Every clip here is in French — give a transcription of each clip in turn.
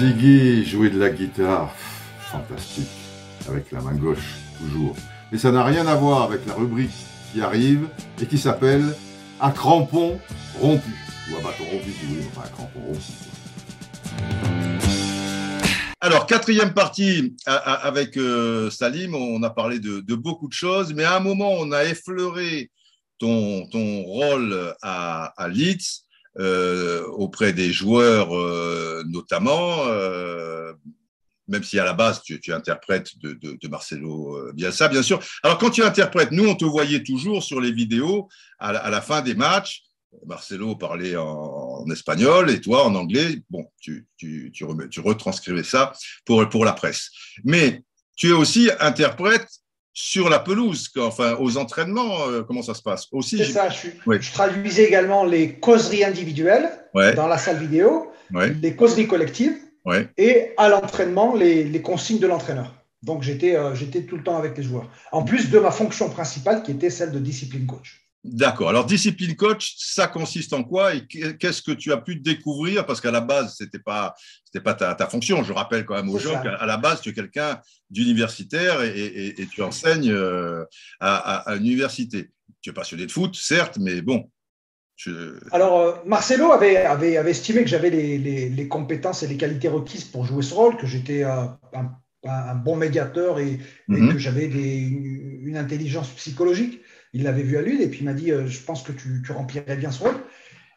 Ziggy jouait de la guitare, fantastique, avec la main gauche, toujours. Mais ça n'a rien à voir avec la rubrique qui arrive et qui s'appelle « À crampon rompu ». Ou à bâton rompu, si vous voulez, enfin à crampon rompu. Alors, quatrième partie avec Salim, on a parlé de beaucoup de choses, mais à un moment, on a effleuré ton rôle à Leeds, auprès des joueurs notamment, même si à la base tu interprètes de Marcelo Bielsa, bien sûr. Alors quand tu interprètes, nous on te voyait toujours sur les vidéos à la fin des matchs, Marcelo parlait en espagnol et toi en anglais. Bon, tu retranscrivais ça pour la presse. Mais tu es aussi interprète sur la pelouse, enfin aux entraînements, comment ça se passe aussi? C'est ça, je traduisais également les causeries individuelles dans la salle vidéo, les causeries collectives et à l'entraînement, les consignes de l'entraîneur. Donc j'étais tout le temps avec les joueurs, en plus de ma fonction principale qui était celle de discipline coach. D'accord. Alors, discipline coach, ça consiste en quoi et qu'est-ce que tu as pu découvrir? Parce qu'à la base, c'était pas ta fonction. Je rappelle quand même aux gens qu'à la base, tu es quelqu'un d'universitaire et tu enseignes à l'université. Tu es passionné de foot, certes, mais bon. Alors, Marcelo avait estimé que j'avais les compétences et les qualités requises pour jouer ce rôle, que j'étais un bon médiateur et que j'avais une intelligence psychologique. Il l'avait vu à Lille et puis il m'a dit je pense que tu remplirais bien ce rôle.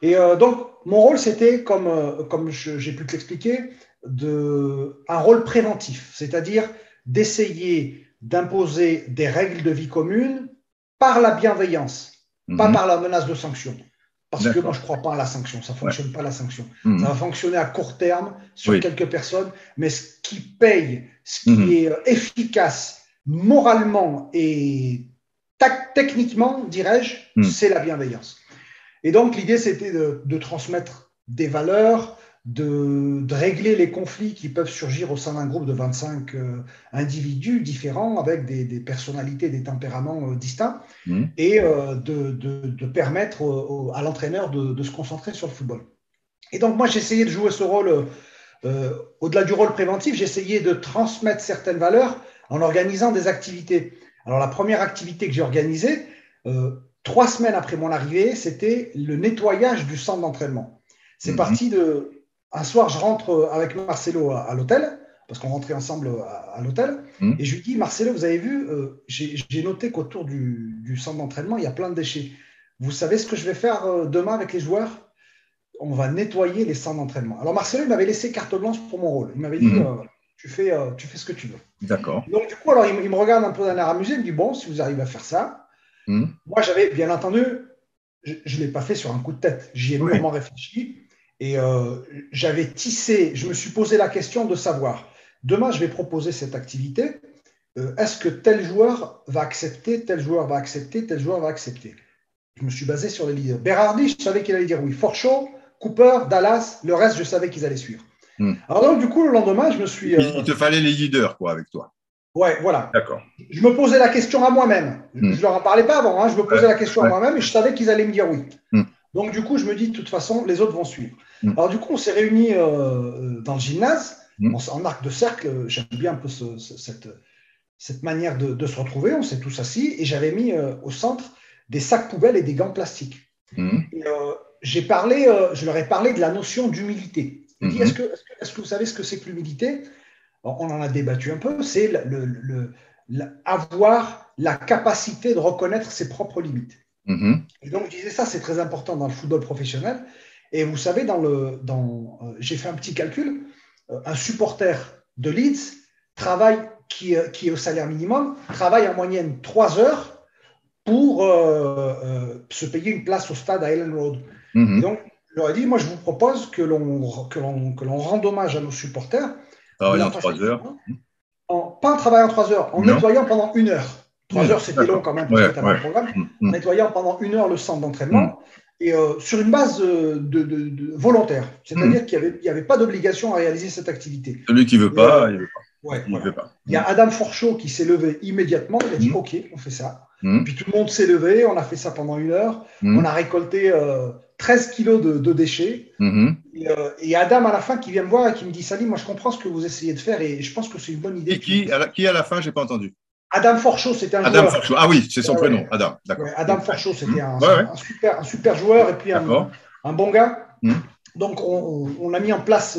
Et donc, mon rôle, c'était, comme j'ai pu te l'expliquer, un rôle préventif, c'est-à-dire d'essayer d'imposer des règles de vie commune par la bienveillance, pas par la menace de sanction. Parce que moi, je ne crois pas à la sanction, ça ne fonctionne pas la sanction. Ça va fonctionner à court terme sur quelques personnes, mais ce qui paye, ce qui est efficace moralement et techniquement, dirais-je, c'est la bienveillance. Et donc, l'idée, c'était de transmettre des valeurs, de régler les conflits qui peuvent surgir au sein d'un groupe de 25 individus différents avec des personnalités, des tempéraments distincts et de permettre à l'entraîneur de se concentrer sur le football. Et donc, moi, j'essayais de jouer ce rôle, au-delà du rôle préventif, j'essayais de transmettre certaines valeurs en organisant des activités. Alors, la première activité que j'ai organisée, 3 semaines après mon arrivée, c'était le nettoyage du centre d'entraînement. C'est parti de… Un soir, je rentre avec Marcelo à l'hôtel, parce qu'on rentrait ensemble à l'hôtel, et je lui dis, Marcelo, vous avez vu, j'ai noté qu'autour du centre d'entraînement, il y a plein de déchets. Vous savez ce que je vais faire demain avec les joueurs? On va nettoyer les centres d'entraînement. Alors, Marcelo, il m'avait laissé carte blanche pour mon rôle. Il m'avait dit… Tu fais ce que tu veux. D'accord. Donc, du coup, alors, il me regarde un peu d'un air amusé. Il me dit, bon, si vous arrivez à faire ça. Moi, j'avais, bien entendu, je ne l'ai pas fait sur un coup de tête. J'y ai mûrement réfléchi. Et j'avais tissé, je me suis posé la question de savoir, demain, je vais proposer cette activité. Est-ce que tel joueur va accepter, tel joueur va accepter, tel joueur va accepter? Je me suis basé sur les leaders. Berardi, je savais qu'il allait dire oui. Forshaw, Cooper, Dallas, le reste, je savais qu'ils allaient suivre. Alors donc, du coup, le lendemain, je me suis… Il te fallait les leaders, quoi, avec toi. Ouais, voilà. D'accord. Je me posais la question à moi-même. Je ne leur en parlais pas avant, je me posais la question à moi-même et je savais qu'ils allaient me dire oui. Donc, du coup, je me dis, de toute façon, les autres vont suivre. Alors, du coup, on s'est réunis dans le gymnase, en arc de cercle. J'aime bien un peu cette manière de se retrouver. On s'est tous assis et j'avais mis au centre des sacs poubelles et des gants plastiques. Et, je leur ai parlé de la notion d'humilité. Je dis, est-ce que vous savez ce que c'est que l'humilité? On en a débattu un peu. C'est avoir la capacité de reconnaître ses propres limites. Et donc, je disais ça, c'est très important dans le football professionnel. Et vous savez, j'ai fait un petit calcul. Un supporter de Leeds qui est au salaire minimum, travaille en moyenne 3 heures pour se payer une place au stade à Ellen Road. Et donc, je leur ai dit, moi, je vous propose que l'on rende hommage à nos supporters. En 3 heures. Pas en travaillant 3 heures, en nettoyant pendant 1 heure. 3 heures, c'était long quand même pour un programme. En nettoyant pendant 1 heure le centre d'entraînement et sur une base de volontaire. C'est-à-dire qu'il n'y avait pas d'obligation à réaliser cette activité. Celui qui ne veut pas, il ne veut pas. Veut pas. Il y a Adam Forshaw qui s'est levé immédiatement. Il a dit OK, on fait ça. Puis tout le monde s'est levé. On a fait ça pendant 1 heure. On a récolté 13 kilos de déchets. Et Et Adam, à la fin, qui vient me voir et qui me dit, Salim, moi, je comprends ce que vous essayez de faire et je pense que c'est une bonne idée. Et qui à la fin, je n'ai pas entendu. Adam Forchot, c'était un Adam joueur. Forchot. Ah oui, c'est son prénom, Adam. D'accord. Adam Forchot, c'était un super joueur et puis un bon gars. Donc, on a mis en place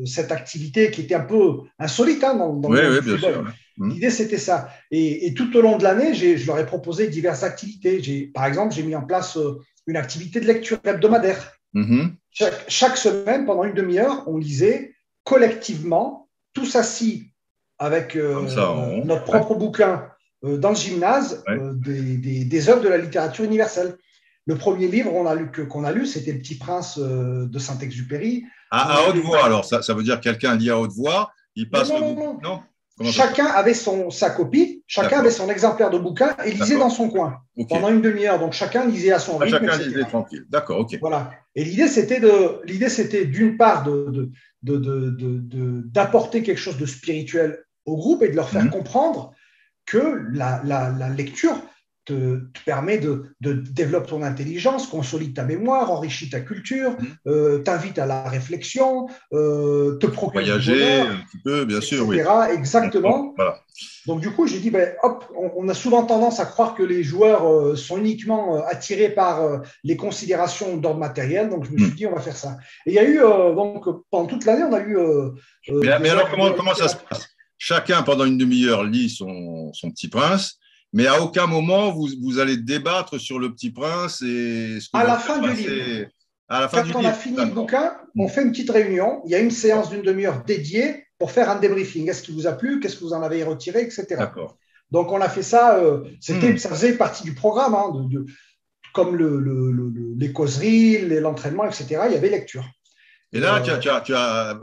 cette activité qui était un peu insolite dans le bien sûr. L'idée, c'était ça. Et tout au long de l'année, je leur ai proposé diverses activités. Par exemple, j'ai mis en place une activité de lecture hebdomadaire. Chaque semaine, pendant une demi-heure, on lisait collectivement, tous assis avec notre propre bouquin dans le gymnase, des œuvres de la littérature universelle. Le premier livre qu'on a lu, c'était Le Petit Prince de Saint-Exupéry. À haute voix, alors ça veut dire quelqu'un lit à haute voix, il passe non. Chacun avait sa copie, chacun avait son exemplaire de bouquin et lisait dans son coin pendant une demi-heure. Donc chacun lisait à son rythme. Chacun lisait tranquille. D'accord, ok. Voilà. Et l'idée c'était d'une part d'apporter quelque chose de spirituel au groupe et de leur faire comprendre que la lecture te permet de développer ton intelligence, consolide ta mémoire, enrichit ta culture, t'invite à la réflexion, te procure voyager un petit peu, bien sûr, etc. Exactement. Voilà. Donc du coup, j'ai dit, on a souvent tendance à croire que les joueurs sont uniquement attirés par les considérations d'ordre matériel. Donc je me suis dit, on va faire ça. Et il y a eu, donc pendant toute l'année, on a eu… mais alors, comment ça se passe? Chacun, pendant une demi-heure, lit son Petit Prince. Mais à aucun moment, vous allez débattre sur le Petit Prince et ce que à la fin du livre. Quand on a fini le bouquin, on fait une petite réunion. Il y a une séance d'une demi-heure dédiée pour faire un débriefing. Est-ce qu'il vous a plu? Qu'est-ce que vous en avez retiré, etc. D'accord. Donc, on a fait ça. Ça faisait partie du programme, comme les causeries, l'entraînement, etc. Il y avait lecture. Et là, tu as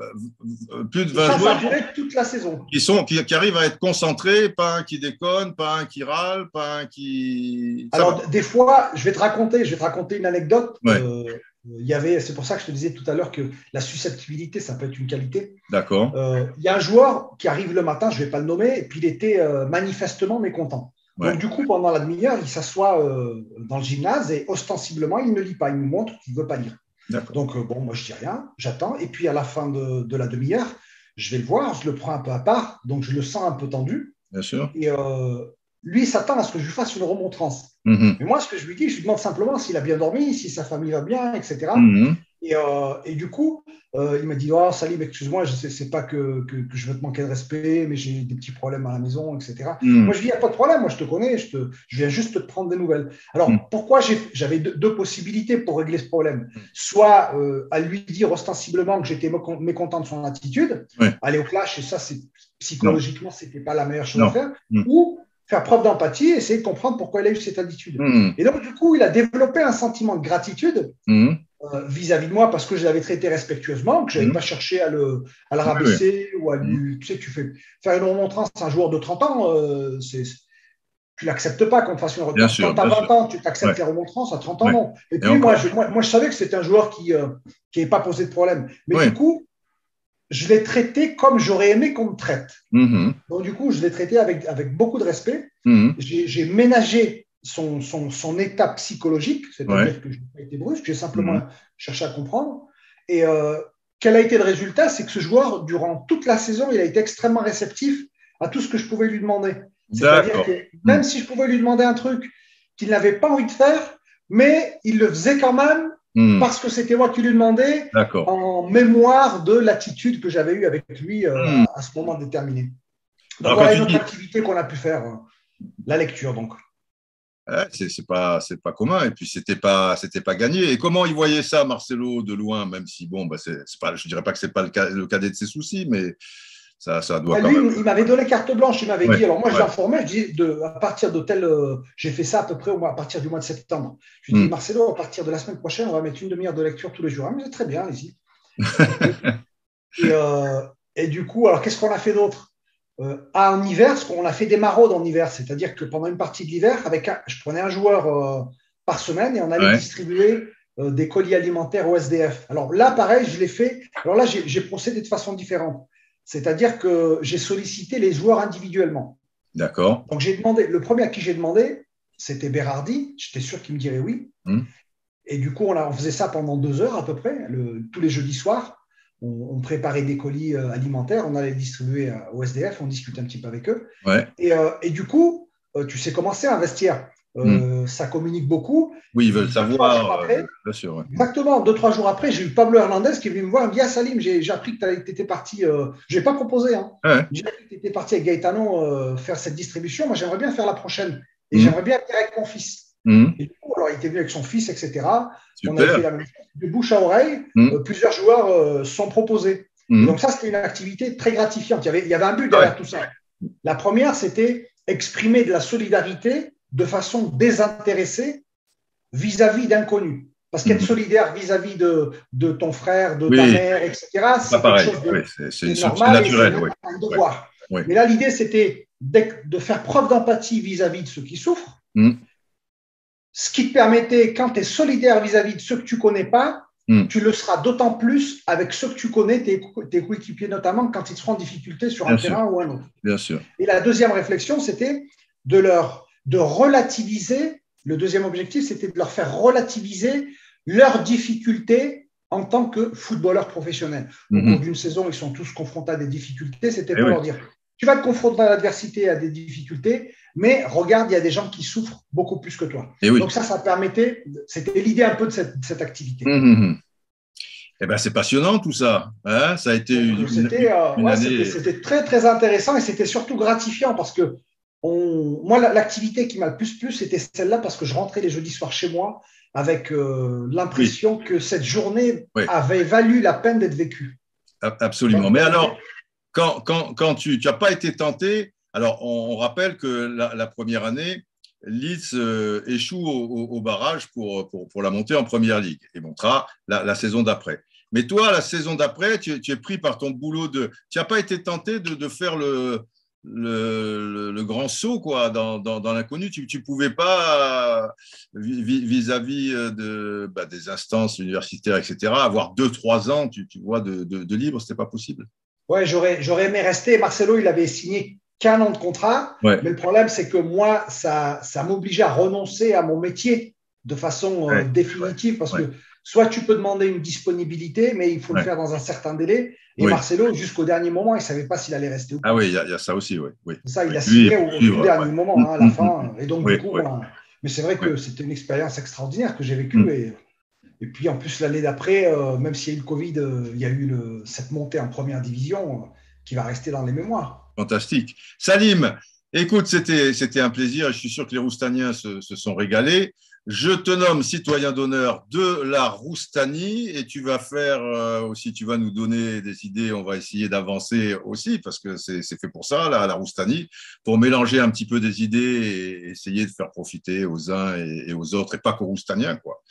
plus de 20 joueurs. Ça a duré toute la saison. Qui arrivent à être concentrés, pas un qui déconne, pas un qui râle, pas un qui… Alors, des fois, je vais te raconter une anecdote. C'est pour ça que je te disais tout à l'heure que la susceptibilité, ça peut être une qualité. D'accord. Il y a un joueur qui arrive le matin, je ne vais pas le nommer, et puis il était manifestement mécontent. Donc, du coup, pendant la demi-heure, il s'assoit dans le gymnase et ostensiblement, il ne lit pas. Il nous montre qu'il ne veut pas lire. Donc, moi, je dis rien, j'attends. Et puis, à la fin de la demi-heure, je vais le voir, je le prends un peu à part, donc je le sens un peu tendu. Bien sûr. Et lui, il s'attend à ce que je lui fasse une remontrance. Mais moi, ce que je lui dis, je lui demande simplement s'il a bien dormi, si sa famille va bien, etc. Et du coup, il m'a dit, Salim, excuse-moi, je sais pas que je veux te manquer de respect, mais j'ai des petits problèmes à la maison, etc. Moi, je dis, il n'y a pas de problème, moi, je te connais, je viens juste te prendre des nouvelles. Alors, pourquoi j'avais deux possibilités pour régler ce problème? Soit à lui dire ostensiblement que j'étais mécontent de son attitude, aller au clash, et ça, psychologiquement, ce n'était pas la meilleure chose à faire, ou faire preuve d'empathie et essayer de comprendre pourquoi il a eu cette attitude. Et donc, du coup, il a développé un sentiment de gratitude vis-à-vis de moi parce que je l'avais traité respectueusement, que je n'avais pas cherché à le rabaisser ou à lui… Tu sais, tu fais faire une remontrance à un joueur de 30 ans, tu l'acceptes pas qu'on te fasse une remontrance. Quand tu as 20 ans, tu t'acceptes les remontrances, à 30 ans, non. Et puis, moi, je savais que c'était un joueur qui n'avait pas posé de problème. Mais du coup, je l'ai traité comme j'aurais aimé qu'on me traite. Donc, du coup, je l'ai traité avec beaucoup de respect. J'ai ménagé son état psychologique, c'est-à-dire que je n'ai pas été brusque, j'ai simplement cherché à comprendre. Et quel a été le résultat? C'est que ce joueur, durant toute la saison, il a été extrêmement réceptif à tout ce que je pouvais lui demander. C'est-à-dire que même si je pouvais lui demander un truc qu'il n'avait pas envie de faire, mais il le faisait quand même parce que c'était moi qui lui demandais en mémoire de l'attitude que j'avais eue avec lui à ce moment déterminé. Donc, voilà une autre activité qu'on a pu faire, la lecture. Donc. C'est pas commun, et puis c'était pas gagné. Et comment il voyait ça, Marcelo, de loin, même si bon, c'est pas, je dirais pas que c'est pas le cadet de ses soucis, mais ça doit quand même… Il m'avait donné carte blanche, il m'avait dit, alors moi je l'informais, je dis à partir de tel, j'ai fait ça à peu près à partir du mois de septembre. Je lui dis, Marcelo, à partir de la semaine prochaine, on va mettre une demi-heure de lecture tous les jours. Il me dit, très bien, allez-y. Et du coup, alors qu'est-ce qu'on a fait d'autre? En hiver, on a fait des maraudes en hiver, c'est-à-dire que pendant une partie de l'hiver, je prenais un joueur par semaine et on allait distribuer des colis alimentaires au SDF. Alors là, pareil, je l'ai fait. Alors là, j'ai procédé de façon différente. C'est-à-dire que j'ai sollicité les joueurs individuellement. D'accord. Donc, le premier à qui j'ai demandé, c'était Berardi. J'étais sûr qu'il me dirait oui. Et du coup, on faisait ça pendant 2 heures à peu près, tous les jeudis soirs. On préparait des colis alimentaires, on allait les distribuer au SDF, on discutait un petit peu avec eux. Ouais. Et du coup, tu sais comment c'est un vestiaire. Ça communique beaucoup. Oui, ils veulent savoir. Après, bien sûr. Ouais. Exactement. 2-3 jours après, j'ai eu Pablo Hernandez qui est venu me voir. Il me dit: ah, Salim, j'ai appris que tu étais parti. Je n'ai pas proposé. Hein. Ouais. J'ai appris que tu étais parti avec Gaetano faire cette distribution. Moi, j'aimerais bien faire la prochaine. Et j'aimerais bien venir avec mon fils. Et du coup, alors, il était venu avec son fils, etc. Super. On a fait la même chose. De bouche à oreille, plusieurs joueurs sont proposés. Donc ça, c'était une activité très gratifiante. Il y avait un but derrière tout ça. La première, c'était exprimer de la solidarité de façon désintéressée vis-à-vis d'inconnus. Parce qu'être solidaire vis-à-vis de ton frère, de ta mère, etc., c'est quelque chose de normal, naturel, c'est un devoir. Mais là, l'idée, c'était de faire preuve d'empathie vis-à-vis de ceux qui souffrent. Ce qui te permettait, quand tu es solidaire vis-à-vis de ceux que tu ne connais pas, tu le seras d'autant plus avec ceux que tu connais, tes coéquipiers notamment, quand ils seront en difficulté sur un terrain ou un autre. Bien sûr. Et la deuxième réflexion, c'était de relativiser. Le deuxième objectif, c'était de leur faire relativiser leurs difficultés en tant que footballeurs professionnels. Au cours d'une saison, ils sont tous confrontés à des difficultés. C'était pour leur dire: tu vas te confronter à l'adversité, à des difficultés, mais regarde, il y a des gens qui souffrent beaucoup plus que toi. Donc ça permettait, c'était l'idée un peu de cette activité. Eh ben, c'est passionnant tout ça. Hein, ça a été une année. C'était très, très intéressant et c'était surtout gratifiant parce que moi, l'activité qui m'a le plus plu, c'était celle-là parce que je rentrais les jeudis soirs chez moi avec l'impression que cette journée avait valu la peine d'être vécue. Absolument. Mais alors, quand tu n'as pas été tenté, alors on rappelle que la première année, Leeds échoue au barrage pour la montée en première ligue et montera la saison d'après. Mais toi, la saison d'après, tu es pris par ton boulot tu n'as pas été tenté de faire le grand saut quoi, dans l'inconnu. Tu pouvais pas, vis-à-vis des instances universitaires, etc., avoir 2-3 ans tu vois, de libre, ce n'était pas possible. Ouais, j'aurais aimé rester. Marcelo, il avait signé qu'1 an de contrat, mais le problème, c'est que moi, ça m'obligeait à renoncer à mon métier de façon définitive, parce que soit tu peux demander une disponibilité, mais il faut le faire dans un certain délai. Et Marcelo, jusqu'au dernier moment, il ne savait pas s'il allait rester ou pas. Ah oui, il y a ça aussi, oui. Ça, il a signé au tout dernier moment, à la fin. Et donc, du coup, mais c'est vrai que c'était une expérience extraordinaire que j'ai vécue. Et puis, en plus, l'année d'après, même s'il y a eu le Covid, il y a eu cette montée en première division qui va rester dans les mémoires. Fantastique. Salim, écoute, c'était un plaisir. Je suis sûr que les Roustaniens se sont régalés. Je te nomme citoyen d'honneur de la Roustanie et tu vas faire aussi, tu vas nous donner des idées. On va essayer d'avancer aussi parce que c'est fait pour ça, la Roustanie, pour mélanger un petit peu des idées et essayer de faire profiter aux uns et aux autres et pas qu'aux Roustaniens, quoi,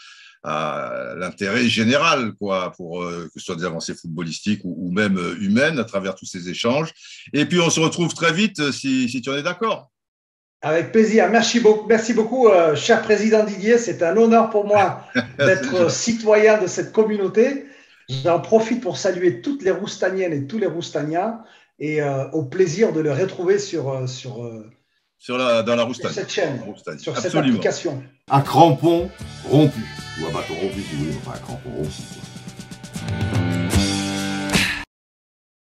à l'intérêt général, quoi, pour que ce soit des avancées footballistiques ou même humaines à travers tous ces échanges. Et puis, on se retrouve très vite si tu en es d'accord. Avec plaisir. Merci beaucoup, cher président Didier. C'est un honneur pour moi d'être citoyen de cette communauté. J'en profite pour saluer toutes les Roustaniennes et tous les Roustaniens et au plaisir de les retrouver dans la Roustanie. Sur cette chaîne, sur cette application. À crampon rompu. Ou à bâton rompu si vous voulez, enfin à crampon rompu.